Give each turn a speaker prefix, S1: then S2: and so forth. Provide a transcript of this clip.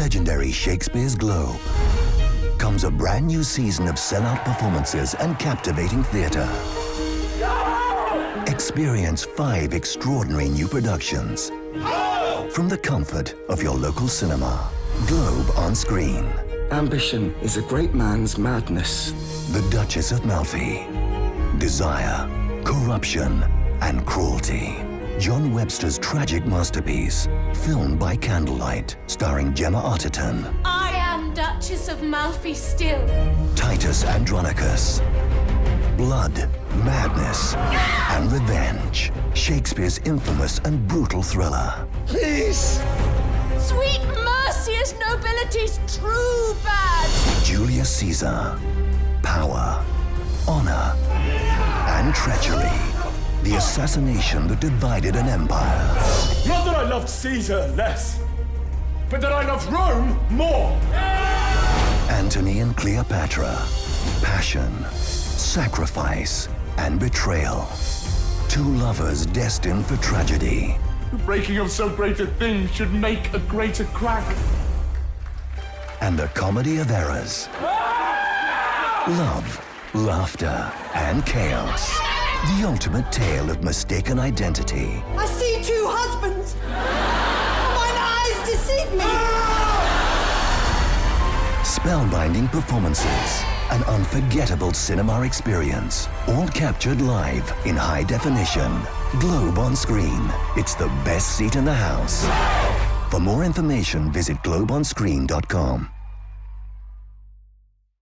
S1: legendary Shakespeare's Globe comes a brand new season of sellout performances and captivating theatre. Experience 5 extraordinary new productions from the comfort of your local cinema. Globe on screen.
S2: Ambition is a great man's madness.
S1: The Duchess of Malfi. Desire, corruption, and cruelty. John Webster's tragic masterpiece, filmed by candlelight, starring Gemma Arterton.
S3: I am Duchess of Malfi still.
S1: Titus Andronicus. Blood, madness, and revenge. Shakespeare's infamous and brutal thriller.
S2: Please!
S3: Sweet mercy is nobility's true badge.
S1: Julius Caesar. Power, honor, and treachery. The assassination that divided an empire.
S4: Not that I loved Caesar less, but that I loved Rome more.
S1: Antony and Cleopatra. Passion, sacrifice, and betrayal. 2 lovers destined for tragedy.
S4: The breaking of so great a thing should make a greater crack.
S1: And a comedy of errors. Love, laughter, and chaos. The ultimate tale of mistaken identity.
S5: I see 2 husbands. Mine eyes deceive me.
S1: Spellbinding performances. An unforgettable cinema experience. All captured live in high definition. Globe on screen. It's the best seat in the house. For more information, visit globeonscreen.com.